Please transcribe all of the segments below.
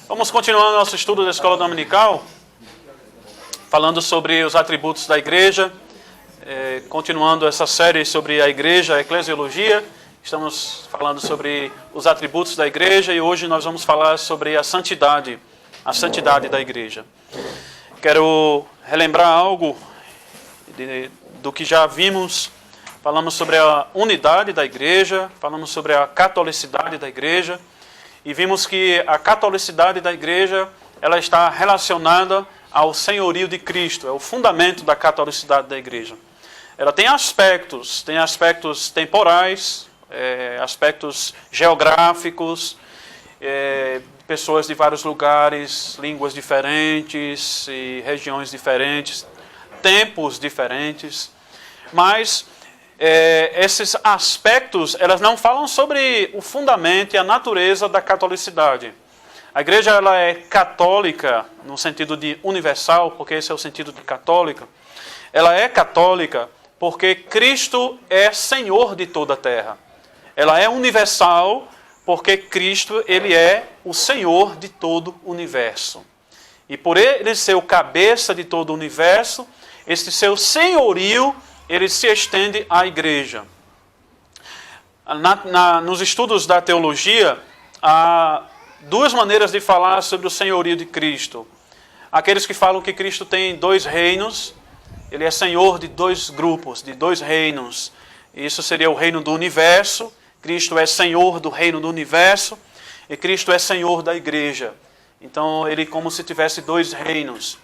Vamos continuar nosso estudo da Escola Dominical, falando sobre os atributos da igreja, continuando essa série sobre a igreja, a eclesiologia. Estamos falando sobre os atributos da igreja e hoje nós vamos falar sobre a santidade da igreja. Quero relembrar algo do que já vimos. Falamos sobre a unidade da igreja, falamos sobre a catolicidade da igreja e vimos que a catolicidade da igreja ela está relacionada ao senhorio de Cristo, é o fundamento da catolicidade da igreja. Ela tem aspectos temporais, aspectos geográficos, pessoas de vários lugares, línguas diferentes e regiões diferentes, tempos diferentes, mas esses aspectos, elas não falam sobre o fundamento e a natureza da catolicidade. A igreja ela é católica no sentido de universal, porque esse é o sentido de católica. Ela é católica porque Cristo é Senhor de toda a terra. Ela é universal porque Cristo ele é o Senhor de todo o universo. E por ele ser o cabeça de todo o universo, esse seu senhorio ele se estende à igreja. Nos estudos da teologia, há duas maneiras de falar sobre o senhorio de Cristo. Aqueles que falam que Cristo tem dois reinos, ele é senhor de dois grupos, de dois reinos. Isso seria o reino do universo, Cristo é senhor do reino do universo, e Cristo é senhor da igreja. Então, ele como se tivesse dois reinos.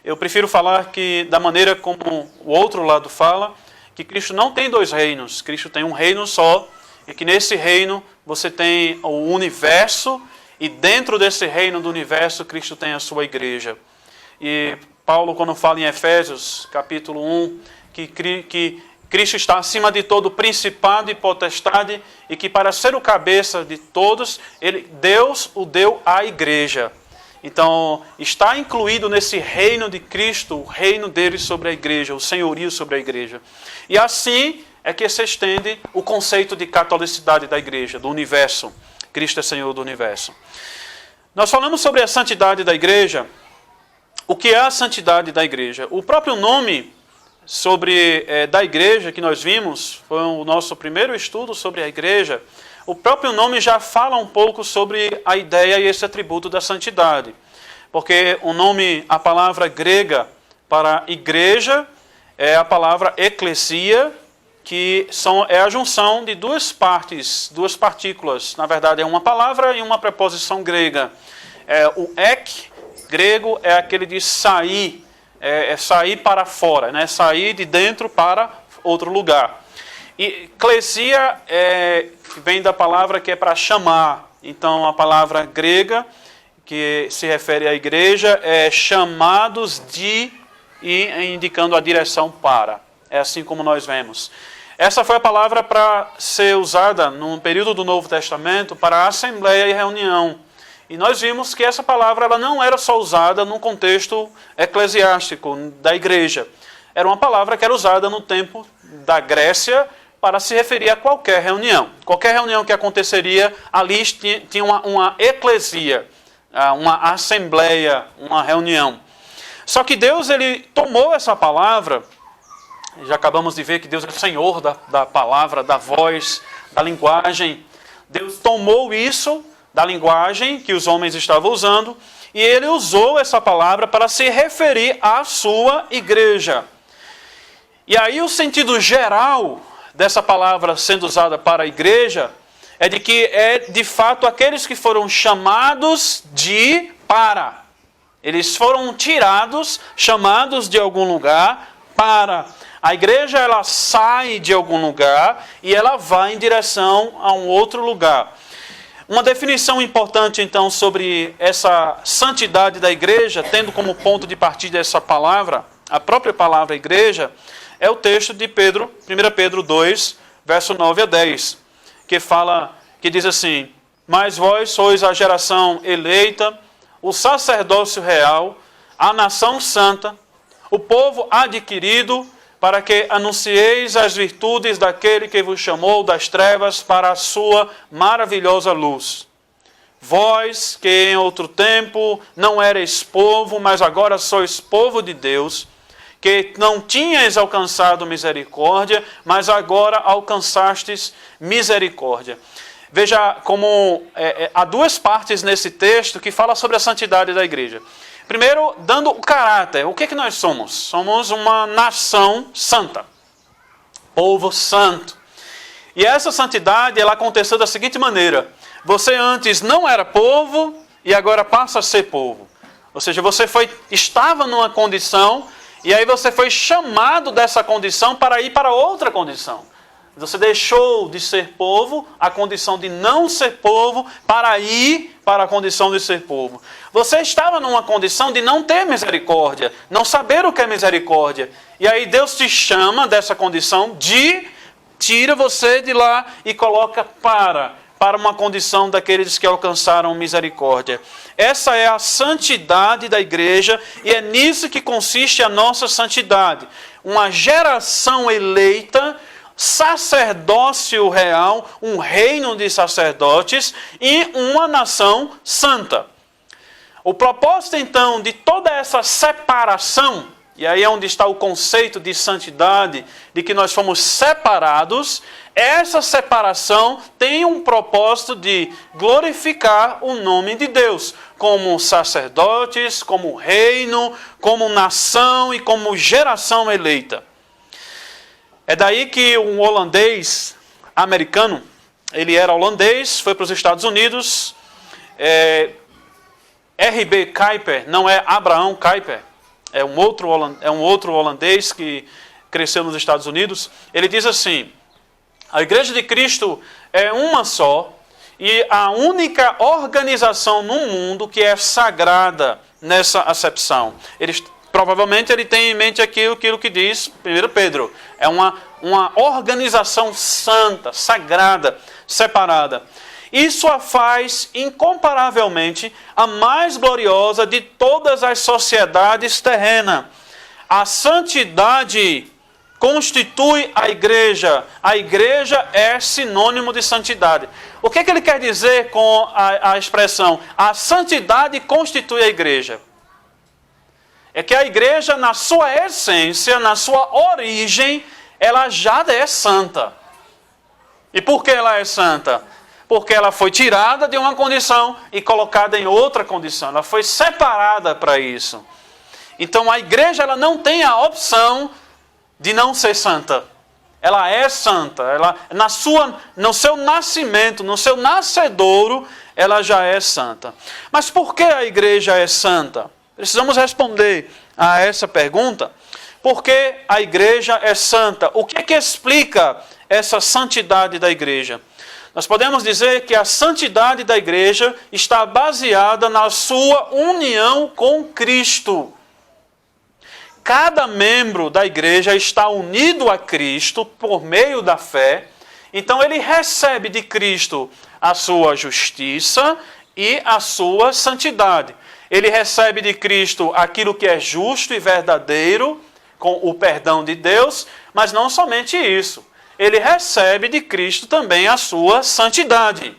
Eu prefiro falar que, da maneira como o outro lado fala, que Cristo não tem dois reinos, Cristo tem um reino só, e que nesse reino você tem o universo, e dentro desse reino do universo, Cristo tem a sua igreja. E Paulo, quando fala em Efésios, capítulo 1, que Cristo está acima de todo principado e potestade, e que para ser o cabeça de todos, Deus o deu à igreja. Então, está incluído nesse reino de Cristo, o reino dele sobre a igreja, o senhorio sobre a igreja. E assim é que se estende o conceito de catolicidade da igreja, do universo. Cristo é Senhor do universo. Nós falamos sobre a santidade da igreja. O que é a santidade da igreja? O próprio nome da igreja que nós vimos, foi o nosso primeiro estudo sobre a igreja. O próprio nome já fala um pouco sobre a ideia e esse atributo da santidade. Porque a palavra grega para igreja é a palavra eklesia, que é a junção de duas partículas. Na verdade, é uma palavra e uma preposição grega. O ek, grego, é aquele de sair, sair para fora, né? Sair de dentro para outro lugar. E eclesia vem da palavra que é para chamar. Então, a palavra grega, que se refere à igreja, é chamados de e indicando a direção para. É assim como nós vemos. Essa foi a palavra para ser usada no período do Novo Testamento para assembleia e reunião. E nós vimos que essa palavra ela não era só usada num contexto eclesiástico da igreja. Era uma palavra que era usada no tempo da Grécia para se referir a qualquer reunião. Qualquer reunião que aconteceria, ali tinha uma eclesia, uma assembleia, uma reunião. Só que Deus ele tomou essa palavra, já acabamos de ver que Deus é o Senhor da palavra, da voz, da linguagem. Deus tomou isso da linguagem que os homens estavam usando e ele usou essa palavra para se referir à sua igreja. E aí o sentido geral dessa palavra sendo usada para a igreja é de que é de fato aqueles que foram chamados para. Eles foram tirados, chamados de algum lugar para. A igreja ela sai de algum lugar e ela vai em direção a um outro lugar. Uma definição importante então sobre essa santidade da igreja, tendo como ponto de partida essa palavra, a própria palavra igreja, é o texto de 1 Pedro 2, verso 9 a 10, que diz assim: mas vós sois a geração eleita, o sacerdócio real, a nação santa, o povo adquirido, para que anuncieis as virtudes daquele que vos chamou das trevas para a sua maravilhosa luz. Vós, que em outro tempo não erais povo, mas agora sois povo de Deus, que não tinhais alcançado misericórdia, mas agora alcançastes misericórdia. Veja como há duas partes nesse texto que fala sobre a santidade da igreja. Primeiro, dando o caráter. O que é que nós somos? Somos uma nação santa. Povo santo. E essa santidade, ela aconteceu da seguinte maneira. Você antes não era povo e agora passa a ser povo. Ou seja, você estava numa condição e aí você foi chamado dessa condição para ir para outra condição. Você deixou de ser povo, a condição de não ser povo, para ir para a condição de ser povo. Você estava numa condição de não ter misericórdia, não saber o que é misericórdia. E aí Deus te chama dessa condição tira você de lá e coloca para uma condição daqueles que alcançaram misericórdia. Essa é a santidade da igreja e é nisso que consiste a nossa santidade. Uma geração eleita, sacerdócio real, um reino de sacerdotes e uma nação santa. O propósito então de toda essa separação, e aí é onde está o conceito de santidade, de que nós fomos separados, essa separação tem um propósito de glorificar o nome de Deus, como sacerdotes, como reino, como nação e como geração eleita. É daí que um holandês americano, ele era holandês, foi para os Estados Unidos, R.B. Kuyper, não é Abraham Kuyper, é um outro holandês que cresceu nos Estados Unidos. Ele diz assim: a Igreja de Cristo é uma só e a única organização no mundo que é sagrada nessa acepção. Provavelmente ele tem em mente aquilo que diz 1 Pedro. É uma organização santa, sagrada, separada. Isso a faz incomparavelmente a mais gloriosa de todas as sociedades terrenas. A santidade constitui a igreja. A igreja é sinônimo de santidade. O que ele quer dizer com a expressão a santidade constitui a igreja? É que a igreja, na sua essência, na sua origem, ela já é santa. E por que ela é santa? Porque ela foi tirada de uma condição e colocada em outra condição. Ela foi separada para isso. Então a igreja ela não tem a opção de não ser santa. Ela é santa. Ela, no seu nascimento, no seu nascedouro, ela já é santa. Mas por que a igreja é santa? Precisamos responder a essa pergunta. Por que a igreja é santa? O que é que explica essa santidade da igreja? Nós podemos dizer que a santidade da igreja está baseada na sua união com Cristo. Cada membro da igreja está unido a Cristo por meio da fé. Então ele recebe de Cristo a sua justiça e a sua santidade. Ele recebe de Cristo aquilo que é justo e verdadeiro, com o perdão de Deus, mas não somente isso. Ele recebe de Cristo também a sua santidade.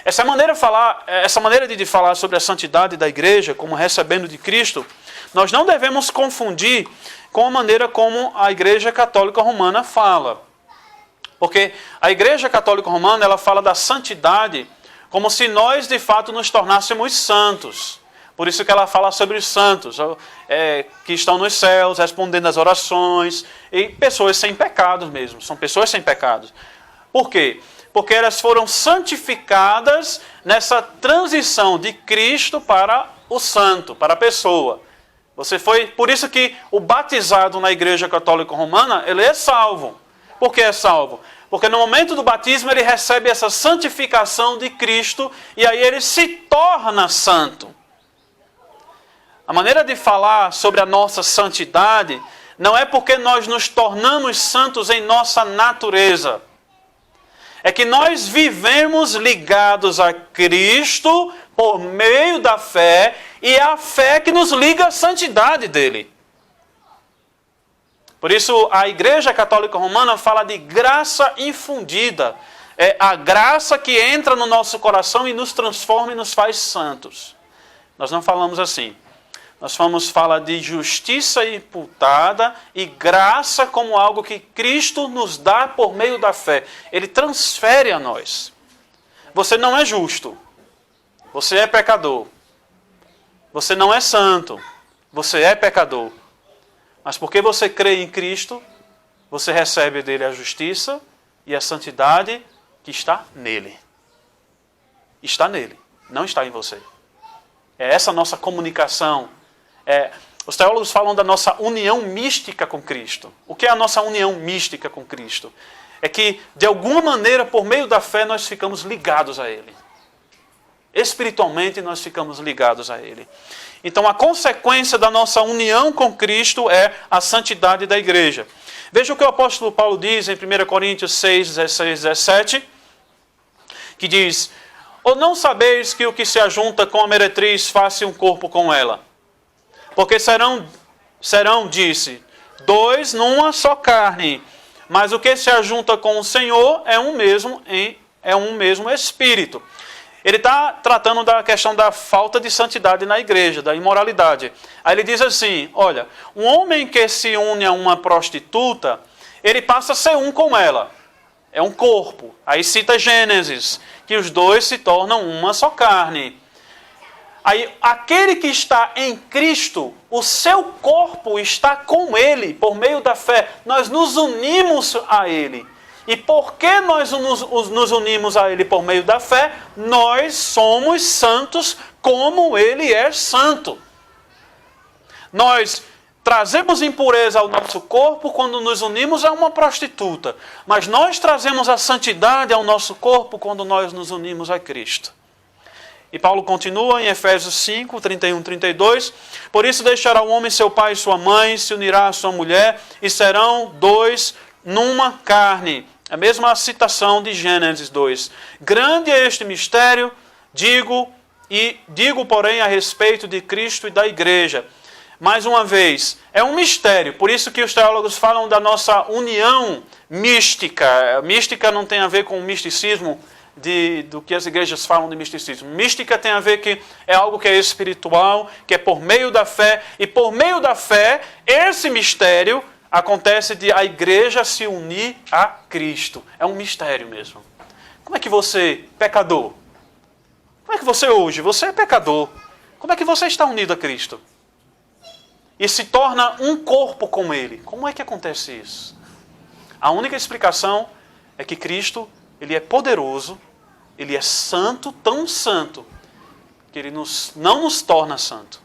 Essa maneira de falar sobre a santidade da igreja, como recebendo de Cristo, nós não devemos confundir com a maneira como a Igreja Católica Romana fala. Porque a Igreja Católica Romana ela fala da santidade como se nós de fato nos tornássemos santos. Por isso que ela fala sobre os santos, que estão nos céus, respondendo às orações, e pessoas sem pecados mesmo, são pessoas sem pecados. Por quê? Porque elas foram santificadas nessa transição de Cristo para o santo, para a pessoa. Por isso que o batizado na Igreja Católica Romana, ele é salvo. Por que é salvo? Porque no momento do batismo ele recebe essa santificação de Cristo e aí ele se torna santo. A maneira de falar sobre a nossa santidade não é porque nós nos tornamos santos em nossa natureza. É que nós vivemos ligados a Cristo por meio da fé e é a fé que nos liga à santidade dele. Por isso a Igreja Católica Romana fala de graça infundida. é a graça que entra no nosso coração e nos transforma e nos faz santos. Nós não falamos assim. Nós vamos falar de justiça imputada e graça como algo que Cristo nos dá por meio da fé. Ele transfere a nós. Você não é justo. Você é pecador. Você não é santo. Você é pecador. Mas porque você crê em Cristo, você recebe dele a justiça e a santidade que está nele. Está nele, não está em você. É essa a nossa comunicação. Os teólogos falam da nossa união mística com Cristo. O que é a nossa união mística com Cristo? É que, de alguma maneira, por meio da fé, nós ficamos ligados a Ele. Espiritualmente, nós ficamos ligados a Ele. Então, a consequência da nossa união com Cristo é a santidade da igreja. Veja o que o apóstolo Paulo diz em 1 Coríntios 6, 16, 17, que diz: ou não sabeis que o que se ajunta com a meretriz faça um corpo com ela? Porque serão, disse, dois numa só carne. Mas o que se ajunta com o Senhor é um mesmo espírito. Ele está tratando da questão da falta de santidade na igreja, da imoralidade. Aí ele diz assim, olha, um homem que se une a uma prostituta, ele passa a ser um com ela. É um corpo. Aí cita Gênesis, que os dois se tornam uma só carne. Aí, aquele que está em Cristo, o seu corpo está com Ele, por meio da fé. Nós nos unimos a Ele. E porque nós nos unimos a Ele por meio da fé, nós somos santos como Ele é santo. Nós trazemos impureza ao nosso corpo quando nos unimos a uma prostituta. Mas nós trazemos a santidade ao nosso corpo quando nós nos unimos a Cristo. E Paulo continua em Efésios 5, 31, 32. Por isso deixará o homem seu pai e sua mãe, se unirá à sua mulher, e serão dois numa carne. A mesma citação de Gênesis 2. Grande é este mistério, digo, porém, a respeito de Cristo e da igreja. Mais uma vez, é um mistério. Por isso que os teólogos falam da nossa união mística. Mística não tem a ver com o misticismo do que as igrejas falam de misticismo. Mística tem a ver que é algo que é espiritual, que é por meio da fé. E por meio da fé, esse mistério acontece de a igreja se unir a Cristo. É um mistério mesmo. Como é que você, pecador, como é que você hoje, você é pecador, como é que você está unido a Cristo? E se torna um corpo com Ele. Como é que acontece isso? A única explicação é que Cristo, Ele é poderoso, Ele é santo, tão santo, que Ele não nos torna santo,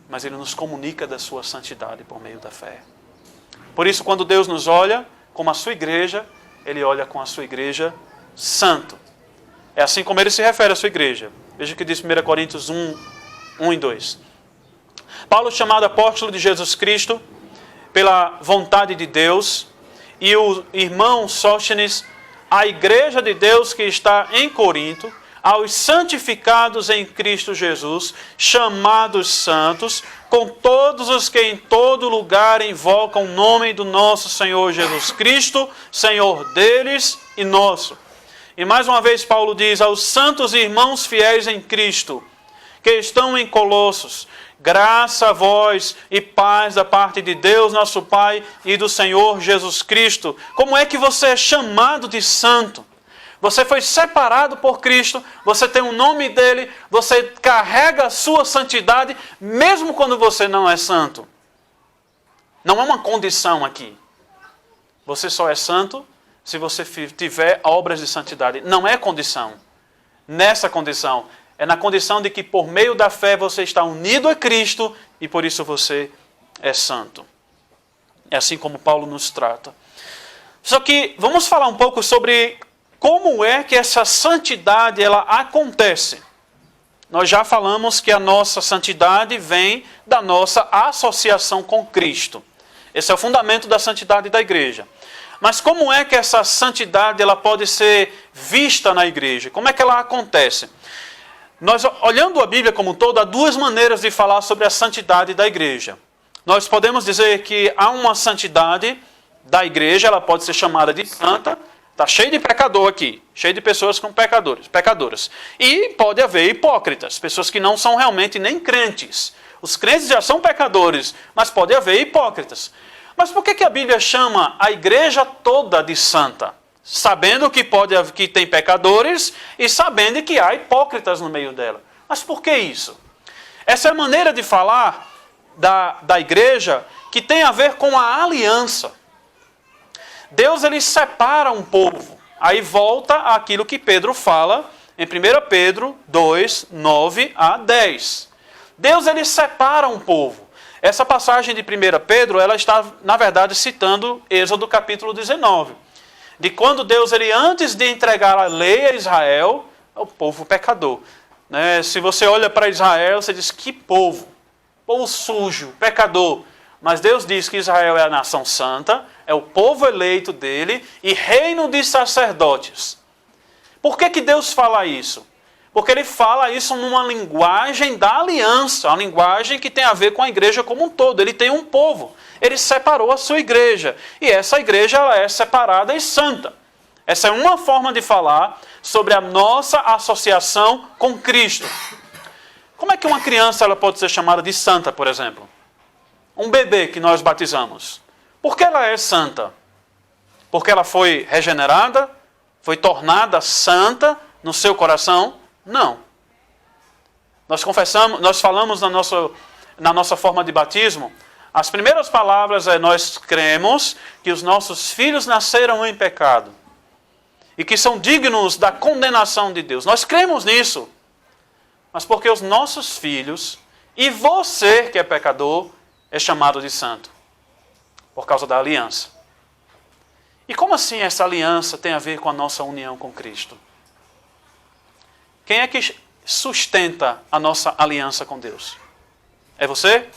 mas Ele nos comunica da sua santidade por meio da fé. Por isso, quando Deus nos olha como a sua igreja, Ele olha com a sua igreja santo. É assim como Ele se refere à sua igreja. Veja o que diz 1 Coríntios 1 e 2. Paulo, chamado apóstolo de Jesus Cristo, pela vontade de Deus, e o irmão Sóstenes, a igreja de Deus que está em Corinto, aos santificados em Cristo Jesus, chamados santos, com todos os que em todo lugar invocam o nome do nosso Senhor Jesus Cristo, Senhor deles e nosso. E mais uma vez Paulo diz aos santos irmãos fiéis em Cristo, que estão em Colossos, graça a vós e paz da parte de Deus, nosso Pai, e do Senhor Jesus Cristo. Como é que você é chamado de santo? Você foi separado por Cristo, você tem o nome dele, você carrega a sua santidade, mesmo quando você não é santo. Não é uma condição aqui. Você só é santo se você tiver obras de santidade. Não é condição. Nessa condição, é na condição de que por meio da fé você está unido a Cristo e por isso você é santo. É assim como Paulo nos trata. Só que vamos falar um pouco sobre como é que essa santidade ela acontece. Nós já falamos que a nossa santidade vem da nossa associação com Cristo. Esse é o fundamento da santidade da igreja. Mas como é que essa santidade ela pode ser vista na igreja? Como é que ela acontece? Nós, olhando a Bíblia como um todo, há duas maneiras de falar sobre a santidade da igreja. Nós podemos dizer que há uma santidade da igreja, ela pode ser chamada de santa, Está cheio de pecador aqui, cheio de pessoas com pecadoras. E pode haver hipócritas, pessoas que não são realmente nem crentes. Os crentes já são pecadores, mas pode haver hipócritas. Mas por que a Bíblia chama a igreja toda de santa? Sabendo que tem pecadores e sabendo que há hipócritas no meio dela. Mas por que isso? Essa é a maneira de falar da igreja que tem a ver com a aliança. Deus, ele separa um povo. Aí volta àquilo que Pedro fala em 1 Pedro 2, 9 a 10. Deus, ele separa um povo. Essa passagem de 1 Pedro, ela está, na verdade, citando Êxodo capítulo 19. De quando Deus, ele antes de entregar a lei a Israel, o povo pecador. Né? Se você olha para Israel, você diz, que povo sujo, pecador. Mas Deus diz que Israel é a nação santa, é o povo eleito dele e reino de sacerdotes. Por que Deus fala isso? Porque ele fala isso numa linguagem da aliança, uma linguagem que tem a ver com a igreja como um todo. Ele tem um povo, ele separou a sua igreja. E essa igreja ela é separada e santa. Essa é uma forma de falar sobre a nossa associação com Cristo. Como é que uma criança ela pode ser chamada de santa, por exemplo? Um bebê que nós batizamos. Por que ela é santa? Porque ela foi regenerada? Foi tornada santa no seu coração? Não. Nós falamos na nossa forma de batismo, as primeiras palavras é nós cremos que os nossos filhos nasceram em pecado e que são dignos da condenação de Deus. Nós cremos nisso. Mas porque os nossos filhos e você que é pecador é chamado de santo por causa da aliança. E como assim essa aliança tem a ver com a nossa união com Cristo? Quem é que sustenta a nossa aliança com Deus? É você?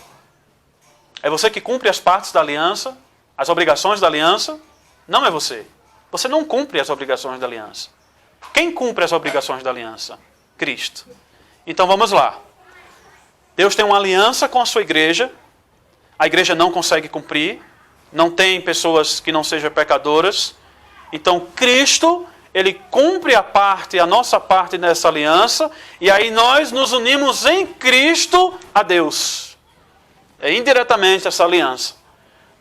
É você que cumpre as partes da aliança, as obrigações da aliança? Não é você. Você não cumpre as obrigações da aliança. Quem cumpre as obrigações da aliança? Cristo. Então vamos lá. Deus tem uma aliança com a sua igreja. A igreja não consegue cumprir. Não tem pessoas que não sejam pecadoras. Então Cristo, ele cumpre a nossa parte nessa aliança. E aí nós nos unimos em Cristo a Deus. É indiretamente essa aliança.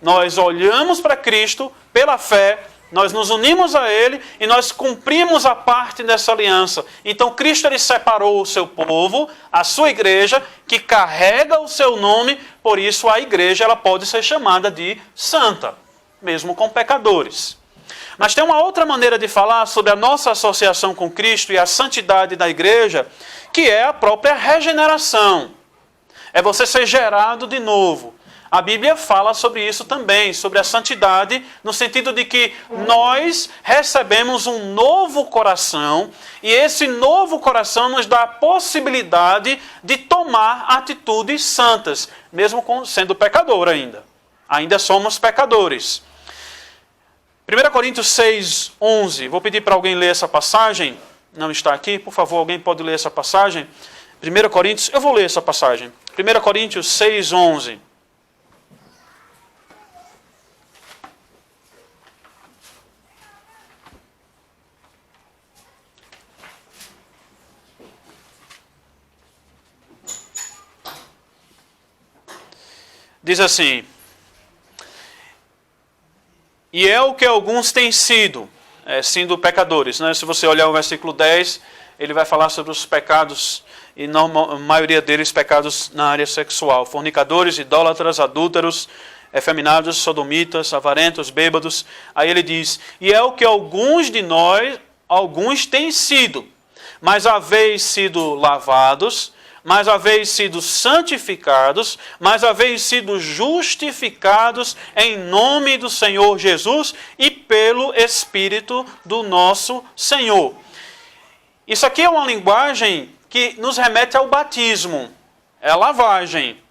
Nós olhamos para Cristo pela fé. Nós nos unimos a Ele e nós cumprimos a parte dessa aliança. Então Cristo ele separou o seu povo, a sua igreja, que carrega o seu nome, por isso a igreja ela pode ser chamada de santa, mesmo com pecadores. Mas tem uma outra maneira de falar sobre a nossa associação com Cristo e a santidade da igreja, que é a própria regeneração. É você ser gerado de novo. A Bíblia fala sobre isso também, sobre a santidade, no sentido de que nós recebemos um novo coração e esse novo coração nos dá a possibilidade de tomar atitudes santas, mesmo sendo pecador ainda. Ainda somos pecadores. 1 Coríntios 6, 11. Vou pedir para alguém ler essa passagem. Não está aqui, por favor, alguém pode ler essa passagem? 1 Coríntios, eu vou ler essa passagem. 1 Coríntios 6, 11. Diz assim, e é o que alguns têm sido, sendo pecadores. Né? Se você olhar o versículo 10, ele vai falar sobre os pecados, e a maioria deles pecados na área sexual. Fornicadores, idólatras, adúlteros, efeminados, sodomitas, avarentos, bêbados. Aí ele diz, e é o que alguns de nós, alguns têm sido, mas haveis sido lavados, mas haveis sido santificados, mas haveis sido justificados em nome do Senhor Jesus e pelo Espírito do nosso Senhor. Isso aqui é uma linguagem que nos remete ao batismo, é a lavagem.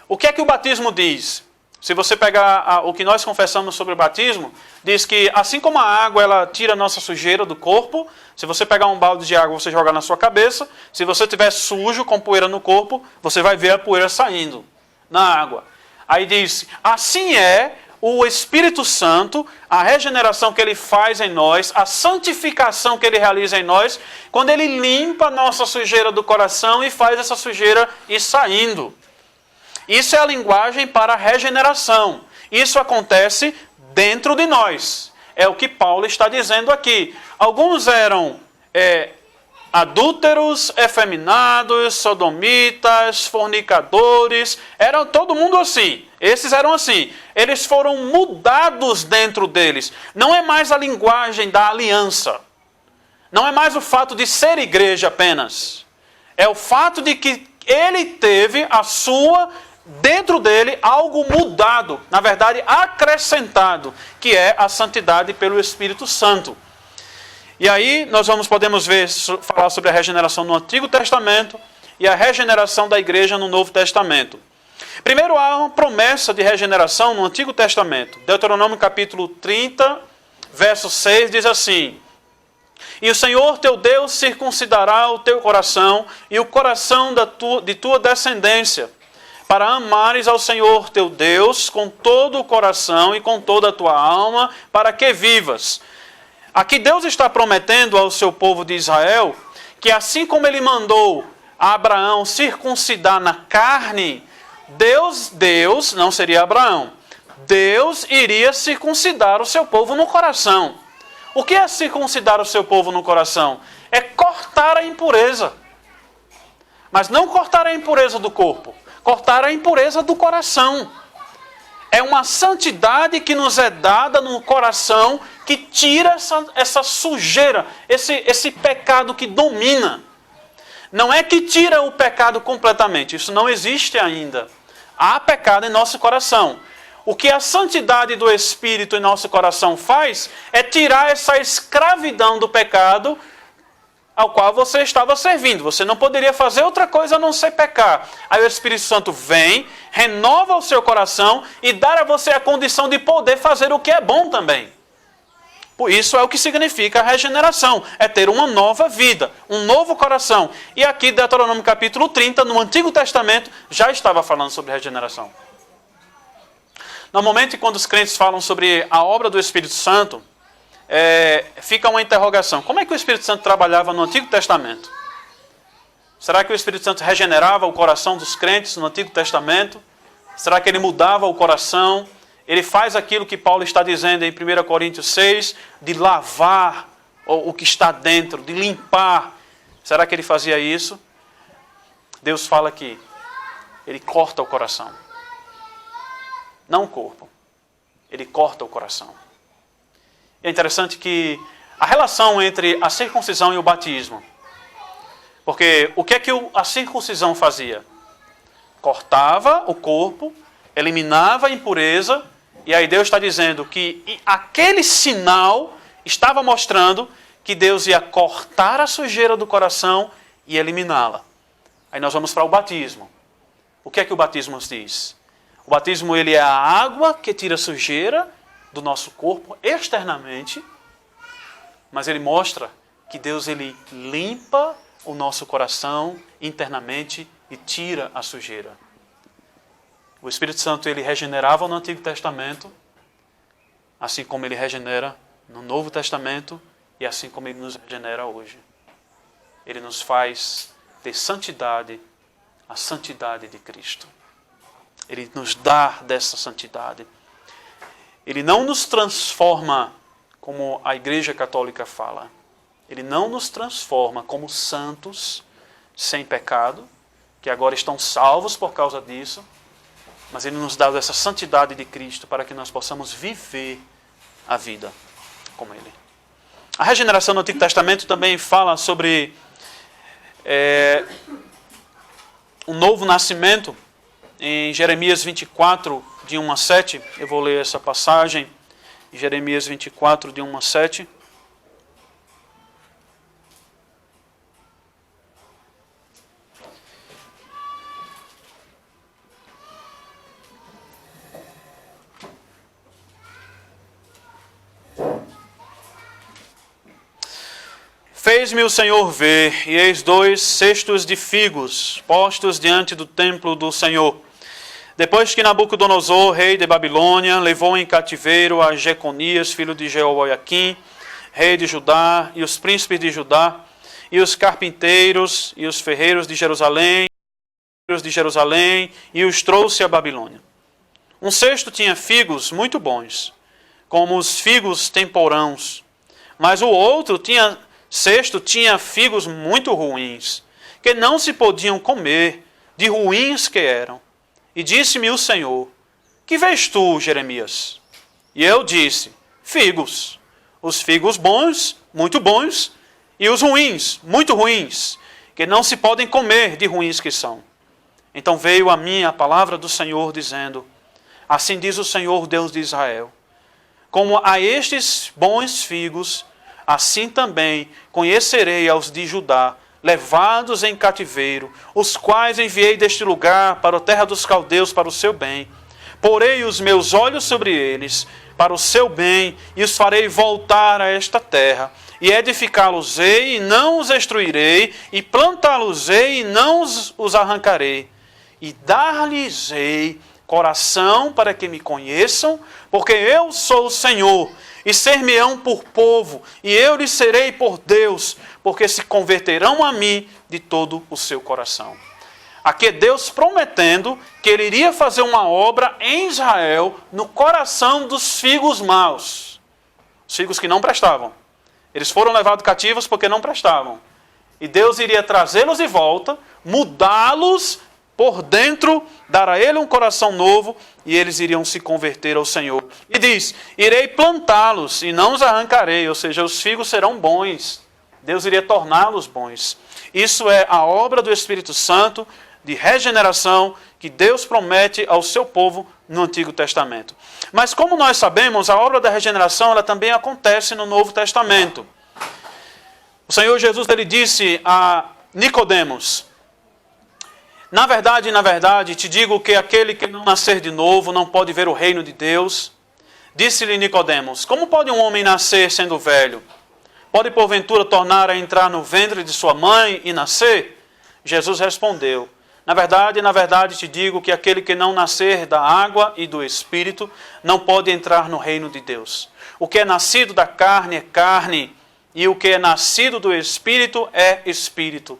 O que é que o batismo diz? Se você pegar o que nós confessamos sobre o batismo, diz que assim como a água ela tira a nossa sujeira do corpo, se você pegar um balde de água você jogar na sua cabeça, se você estiver sujo com poeira no corpo, você vai ver a poeira saindo na água. Aí diz, assim é o Espírito Santo, a regeneração que Ele faz em nós, a santificação que Ele realiza em nós, quando Ele limpa a nossa sujeira do coração e faz essa sujeira ir saindo. Isso é a linguagem para a regeneração. Isso acontece dentro de nós. É o que Paulo está dizendo aqui. Alguns eram adúlteros, efeminados, sodomitas, fornicadores, eram todo mundo assim. Esses eram assim. Eles foram mudados dentro deles. Não é mais a linguagem da aliança. Não é mais o fato de ser igreja apenas. É o fato de que ele teve dentro dele algo mudado, na verdade acrescentado, que é a santidade pelo Espírito Santo. E aí nós podemos falar sobre a regeneração no Antigo Testamento e a regeneração da igreja no Novo Testamento. Primeiro há uma promessa de regeneração no Antigo Testamento. Deuteronômio capítulo 30, verso 6 diz assim: E o Senhor teu Deus circuncidará o teu coração e o coração de tua descendência, para amares ao Senhor teu Deus com todo o coração e com toda a tua alma, para que vivas. Aqui Deus está prometendo ao seu povo de Israel que assim como Ele mandou a Abraão circuncidar na carne, Deus, não seria Abraão, Deus iria circuncidar o seu povo no coração. O que é circuncidar o seu povo no coração? É cortar a impureza. Mas não cortar a impureza do corpo, cortar a impureza do coração. É uma santidade que nos é dada no coração, que tira essa sujeira, esse pecado que domina. Não é que tira o pecado completamente, isso não existe ainda. Há pecado em nosso coração. O que a santidade do Espírito em nosso coração faz é tirar essa escravidão do pecado ao qual você estava servindo. Você não poderia fazer outra coisa a não ser pecar. Aí o Espírito Santo vem, renova o seu coração e dá a você a condição de poder fazer o que é bom também. Por isso é o que significa a regeneração. É ter uma nova vida, um novo coração. E aqui, Deuteronômio capítulo 30, no Antigo Testamento, já estava falando sobre regeneração. Normalmente, quando os crentes falam sobre a obra do Espírito Santo, fica uma interrogação. Como é que o Espírito Santo trabalhava no Antigo Testamento? Será que o Espírito Santo regenerava o coração dos crentes no Antigo Testamento? Será que ele mudava o coração? Ele faz aquilo que Paulo está dizendo em 1 Coríntios 6, de lavar o que está dentro, de limpar. Será que ele fazia isso? Deus fala que ele corta o coração. Não o corpo. Ele corta o coração. É interessante que a relação entre a circuncisão e o batismo. Porque o que é que a circuncisão fazia? Cortava o corpo, eliminava a impureza, e aí Deus está dizendo que aquele sinal estava mostrando que Deus ia cortar a sujeira do coração e eliminá-la. Aí nós vamos para o batismo. O que é que o batismo nos diz? O batismo ele é a água que tira a sujeira do nosso corpo externamente, mas ele mostra que Deus ele limpa o nosso coração internamente e tira a sujeira. O Espírito Santo ele regenerava no Antigo Testamento, assim como ele regenera no Novo Testamento e assim como ele nos regenera hoje. Ele nos faz ter santidade, a santidade de Cristo. Ele nos dá dessa santidade. Ele não nos transforma como a Igreja Católica fala. Ele não nos transforma como santos sem pecado, que agora estão salvos por causa disso, mas Ele nos dá essa santidade de Cristo para que nós possamos viver a vida como Ele. A regeneração no Antigo Testamento também fala sobre um novo nascimento. Em Jeremias 24, de 1 a 7, eu vou ler essa passagem, Jeremias 24, de 1 a 7. Fez-me o Senhor ver, e eis 2 cestos de figos, postos diante do templo do Senhor. Depois que Nabucodonosor, rei de Babilônia, levou em cativeiro a Jeconias, filho de Jeoiaquim, rei de Judá, e os príncipes de Judá, e os carpinteiros e os ferreiros de Jerusalém, e os trouxe a Babilônia. Um cesto tinha figos muito bons, como os figos temporãos, mas o outro cesto tinha figos muito ruins, que não se podiam comer, de ruins que eram. E disse-me o Senhor: que vês tu, Jeremias? E eu disse: figos. Os figos bons, muito bons, e os ruins, muito ruins, que não se podem comer, de ruins que são. Então veio a mim a palavra do Senhor, dizendo: assim diz o Senhor, Deus de Israel: como a estes bons figos, assim também conhecerei aos de Judá, levados em cativeiro, os quais enviei deste lugar para a terra dos caldeus para o seu bem. Porei os meus olhos sobre eles, para o seu bem, e os farei voltar a esta terra. E edificá-los-ei, e não os destruirei, e plantá-los-ei, e não os arrancarei. E dar-lhes-ei coração para que me conheçam, porque eu sou o Senhor, e ser-me-ão por povo, e eu lhes serei por Deus, porque se converterão a mim de todo o seu coração. Aqui é Deus prometendo que Ele iria fazer uma obra em Israel no coração dos figos maus. Os figos que não prestavam. Eles foram levados cativos porque não prestavam. E Deus iria trazê-los de volta, mudá-los por dentro, dar a ele um coração novo, e eles iriam se converter ao Senhor. E diz: irei plantá-los e não os arrancarei, ou seja, os figos serão bons. Deus iria torná-los bons. Isso é a obra do Espírito Santo de regeneração que Deus promete ao seu povo no Antigo Testamento. Mas como nós sabemos, a obra da regeneração ela também acontece no Novo Testamento. O Senhor Jesus ele disse a Nicodemos: na verdade, te digo que aquele que não nascer de novo não pode ver o reino de Deus. Disse-lhe Nicodemos: como pode um homem nascer sendo velho? Pode porventura tornar a entrar no ventre de sua mãe e nascer? Jesus respondeu: na verdade, te digo que aquele que não nascer da água e do Espírito não pode entrar no reino de Deus. O que é nascido da carne é carne, e o que é nascido do Espírito é Espírito.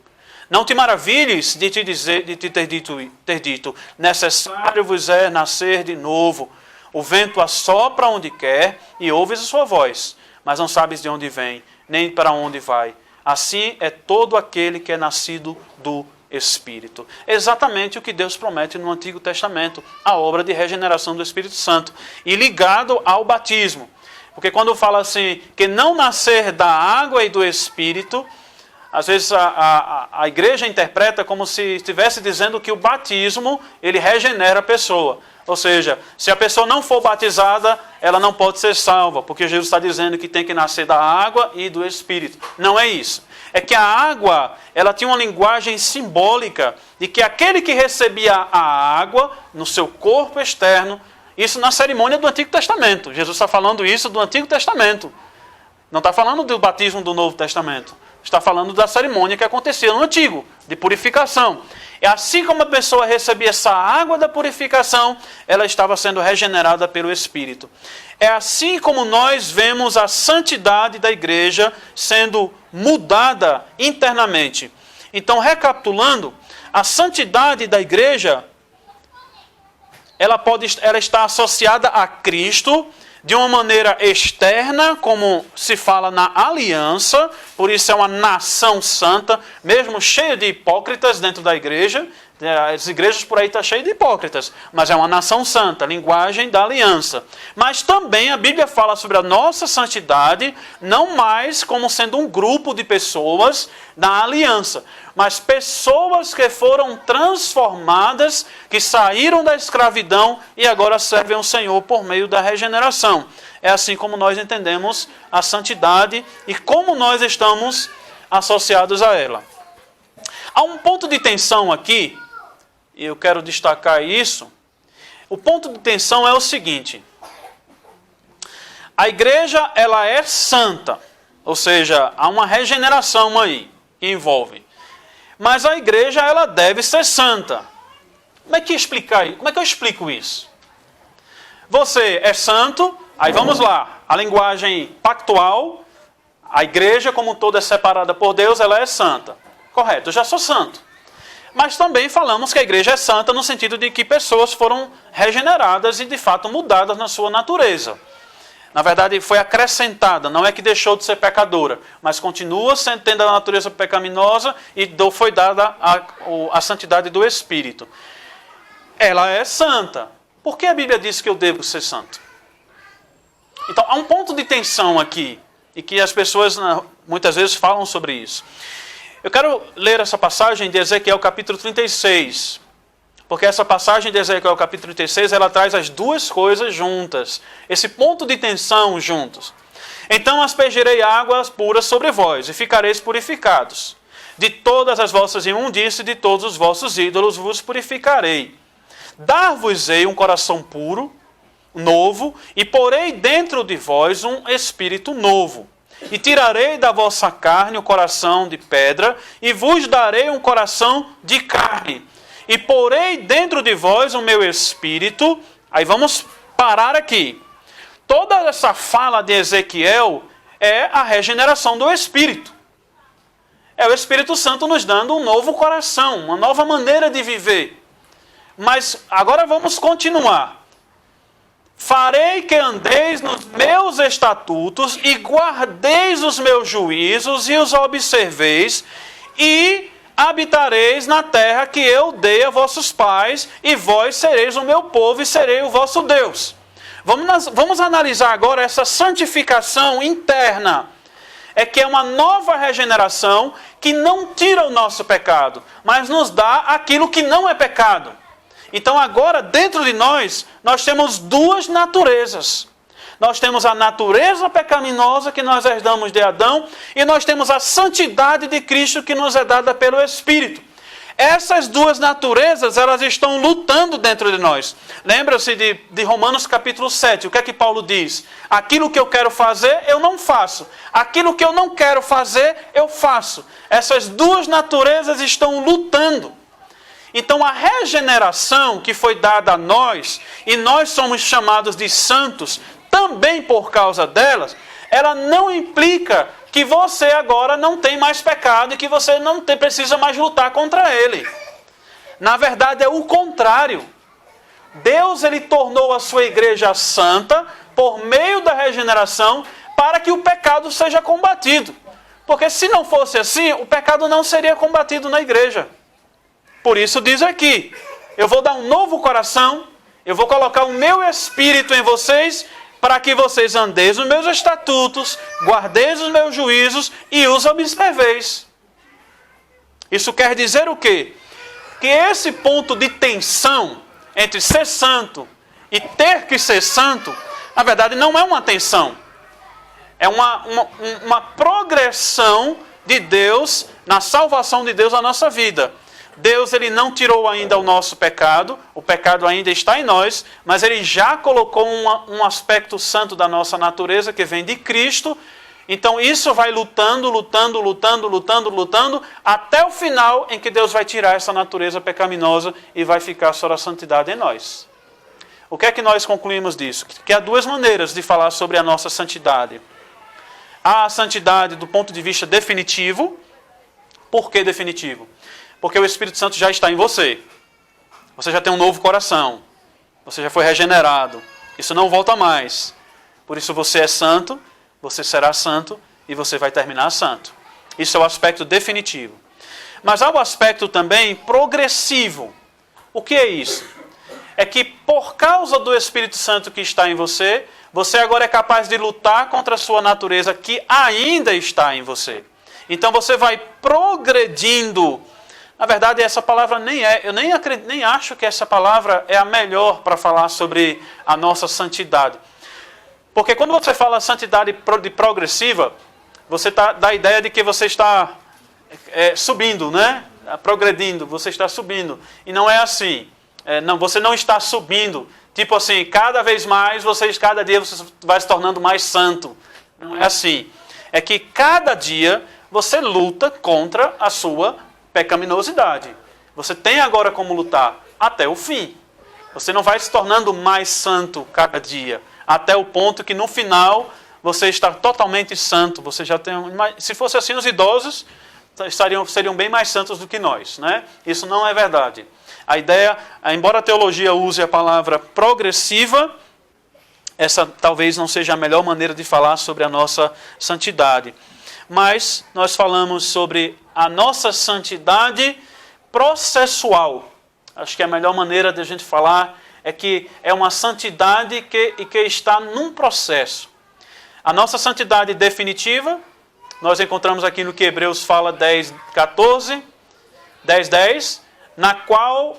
Não te maravilhes de te ter dito, necessário vos é nascer de novo. O vento assopra onde quer e ouves a sua voz, mas não sabes de onde vem, nem para onde vai. Assim é todo aquele que é nascido do Espírito. Exatamente o que Deus promete no Antigo Testamento, a obra de regeneração do Espírito Santo, e ligado ao batismo. Porque quando fala assim, que não nascer da água e do Espírito, às vezes a igreja interpreta como se estivesse dizendo que o batismo, ele regenera a pessoa. Ou seja, se a pessoa não for batizada, ela não pode ser salva, porque Jesus está dizendo que tem que nascer da água e do Espírito. Não é isso. É que a água, ela tinha uma linguagem simbólica de que aquele que recebia a água no seu corpo externo, isso na cerimônia do Antigo Testamento. Jesus está falando isso do Antigo Testamento. Não está falando do batismo do Novo Testamento. Está falando da cerimônia que acontecia no Antigo, de purificação. E assim como a pessoa recebia essa água da purificação, ela estava sendo regenerada pelo Espírito. É assim como nós vemos a santidade da igreja sendo mudada internamente. Então, recapitulando, a santidade da igreja, ela está associada a Cristo de uma maneira externa, como se fala na aliança, por isso é uma nação santa, mesmo cheia de hipócritas dentro da igreja. As igrejas por aí estão cheias de hipócritas, mas é uma nação santa, linguagem da aliança. Mas também a Bíblia fala sobre a nossa santidade, não mais como sendo um grupo de pessoas da aliança, mas pessoas que foram transformadas, que saíram da escravidão e agora servem ao Senhor por meio da regeneração. É assim como nós entendemos a santidade e como nós estamos associados a ela. Há um ponto de tensão aqui, e eu quero destacar isso. O ponto de tensão é o seguinte: a igreja ela é santa, ou seja, há uma regeneração aí que envolve. Mas a igreja ela deve ser santa. Como é que eu explico isso? Você é santo, aí vamos lá, a linguagem pactual, a igreja como toda é separada por Deus, ela é santa. Correto, eu já sou santo. Mas também falamos que a igreja é santa no sentido de que pessoas foram regeneradas e de fato mudadas na sua natureza. Na verdade, foi acrescentada, não é que deixou de ser pecadora, mas continua tendo a natureza pecaminosa e foi dada a santidade do Espírito. Ela é santa. Por que a Bíblia diz que eu devo ser santo? Então, há um ponto de tensão aqui, e que as pessoas muitas vezes falam sobre isso. Eu quero ler essa passagem de Ezequiel capítulo 36, porque essa passagem de Ezequiel capítulo 36, ela traz as duas coisas juntas, esse ponto de tensão juntos. Então aspergirei águas puras sobre vós, e ficareis purificados. De todas as vossas imundícies e de todos os vossos ídolos vos purificarei. Dar-vos-ei um coração puro, novo, e porei dentro de vós um espírito novo. E tirarei da vossa carne o coração de pedra, e vos darei um coração de carne. E porei dentro de vós o meu espírito. Aí vamos parar aqui. Toda essa fala de Ezequiel é a regeneração do espírito. É o Espírito Santo nos dando um novo coração, uma nova maneira de viver. Mas agora vamos continuar. Farei que andeis nos meus estatutos e guardeis os meus juízos e os observeis e habitareis na terra que eu dei a vossos pais e vós sereis o meu povo e serei o vosso Deus. Vamos analisar agora essa santificação interna. É que é uma nova regeneração que não tira o nosso pecado, mas nos dá aquilo que não é pecado. Então agora, dentro de nós temos duas naturezas. Nós temos a natureza pecaminosa que nós herdamos de Adão e nós temos a santidade de Cristo que nos é dada pelo Espírito. Essas duas naturezas, elas estão lutando dentro de nós. Lembra-se de Romanos capítulo 7, o que é que Paulo diz? Aquilo que eu quero fazer, eu não faço. Aquilo que eu não quero fazer, eu faço. Essas duas naturezas estão lutando. Então a regeneração que foi dada a nós, e nós somos chamados de santos, também por causa delas, ela não implica que você agora não tem mais pecado e que você não precisa mais lutar contra ele. Na verdade é o contrário. Deus ele tornou a sua igreja santa por meio da regeneração para que o pecado seja combatido. Porque se não fosse assim, o pecado não seria combatido na igreja. Por isso diz aqui, eu vou dar um novo coração, eu vou colocar o meu espírito em vocês, para que vocês andeis nos meus estatutos, guardeis os meus juízos e os observeis. Isso quer dizer o quê? Que esse ponto de tensão entre ser santo e ter que ser santo, na verdade não é uma tensão. É uma progressão de Deus, na salvação de Deus na nossa vida. Deus ele não tirou ainda o nosso pecado, o pecado ainda está em nós, mas ele já colocou um aspecto santo da nossa natureza que vem de Cristo. Então isso vai lutando, até o final em que Deus vai tirar essa natureza pecaminosa e vai ficar só a santidade em nós. O que é que nós concluímos disso? Que há duas maneiras de falar sobre a nossa santidade. Há a santidade do ponto de vista definitivo. Por que definitivo? Porque o Espírito Santo já está em você. Você já tem um novo coração. Você já foi regenerado. Isso não volta mais. Por isso você é santo, você será santo e você vai terminar santo. Isso é o aspecto definitivo. Mas há o aspecto também progressivo. O que é isso? É que por causa do Espírito Santo que está em você, você agora é capaz de lutar contra a sua natureza que ainda está em você. Então você vai progredindo. Na verdade, essa palavra eu nem acho que essa palavra é a melhor para falar sobre a nossa santidade. Porque quando você fala santidade progressiva, você dá a ideia de que você está subindo, né? Progredindo, você está subindo. E não é assim. Você não está subindo. Tipo assim, cada vez mais, cada dia você vai se tornando mais santo. Não é assim. É que cada dia você luta contra a sua pecaminosidade. Você tem agora como lutar. até o fim. Você não vai se tornando mais santo cada dia, até o ponto que no final você está totalmente santo. Você já tem, se fosse assim, os idosos seriam bem mais santos do que nós, né? Isso não é verdade. A ideia, embora a teologia use a palavra progressiva, essa talvez não seja a melhor maneira de falar sobre a nossa santidade. Mas nós falamos sobre a nossa santidade processual. Acho que a melhor maneira de a gente falar é que é uma santidade que está num processo. A nossa santidade definitiva, nós encontramos aqui no que Hebreus fala 10:14, 10:10, na qual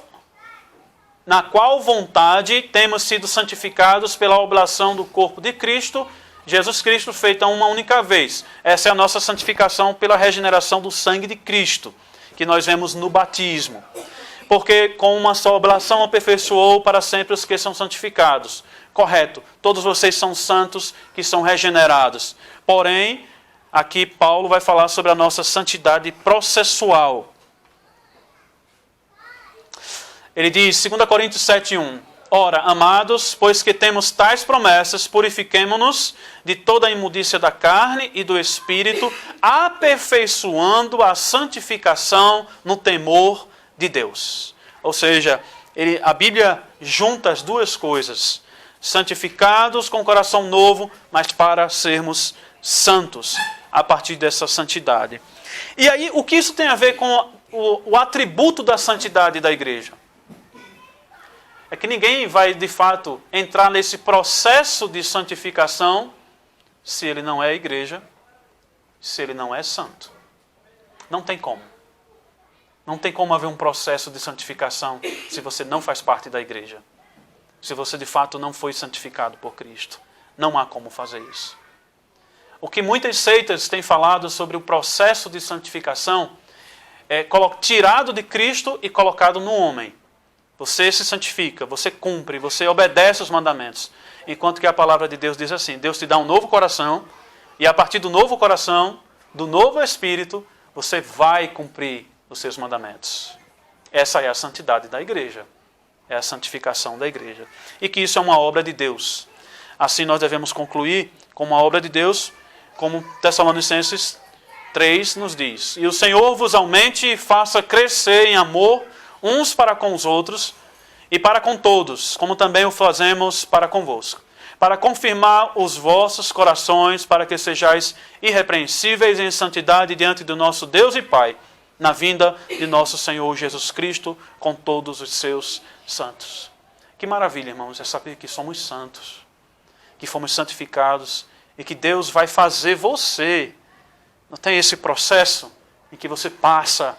vontade temos sido santificados pela oblação do corpo de Cristo, Jesus Cristo, feita uma única vez. Essa é a nossa santificação pela regeneração do sangue de Cristo, que nós vemos no batismo. Porque com uma só oblação aperfeiçoou para sempre os que são santificados. Correto, todos vocês são santos que são regenerados. Porém, aqui Paulo vai falar sobre a nossa santidade processual. Ele diz, 2 Coríntios 7:1, ora, amados, pois que temos tais promessas, purifiquemo-nos de toda a imundícia da carne e do espírito, aperfeiçoando a santificação no temor de Deus. Ou seja, a Bíblia junta as duas coisas. Santificados com coração novo, mas para sermos santos a partir dessa santidade. E aí, o que isso tem a ver com o atributo da santidade da igreja? É que ninguém vai, de fato, entrar nesse processo de santificação se ele não é igreja, se ele não é santo. Não tem como. Não tem como haver um processo de santificação se você não faz parte da igreja. Se você, de fato, não foi santificado por Cristo. Não há como fazer isso. O que muitas seitas têm falado sobre o processo de santificação é tirado de Cristo e colocado no homem. Você se santifica, você cumpre, você obedece os mandamentos. Enquanto que a palavra de Deus diz assim, Deus te dá um novo coração, e a partir do novo coração, do novo espírito, você vai cumprir os seus mandamentos. Essa é a santidade da igreja. É a santificação da igreja. E que isso é uma obra de Deus. Assim nós devemos concluir com uma obra de Deus, como Tessalonicenses 3 nos diz. E o Senhor vos aumente e faça crescer em amor uns para com os outros e para com todos, como também o fazemos para convosco, para confirmar os vossos corações, para que sejais irrepreensíveis em santidade diante do nosso Deus e Pai, na vinda de nosso Senhor Jesus Cristo, com todos os seus santos. Que maravilha, irmãos, é saber que somos santos, que fomos santificados e que Deus vai fazer você. Não tem esse processo em que você passa,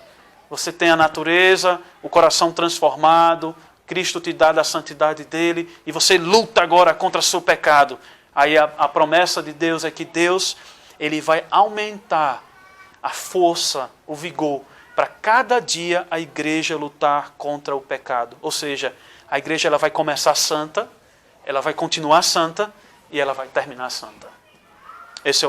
você tem a natureza, o coração transformado, Cristo te dá da santidade dele e você luta agora contra o seu pecado. Aí a promessa de Deus é que Deus, ele vai aumentar a força, o vigor, para cada dia a igreja lutar contra o pecado. Ou seja, a igreja ela vai começar santa, ela vai continuar santa e ela vai terminar santa. Esse é o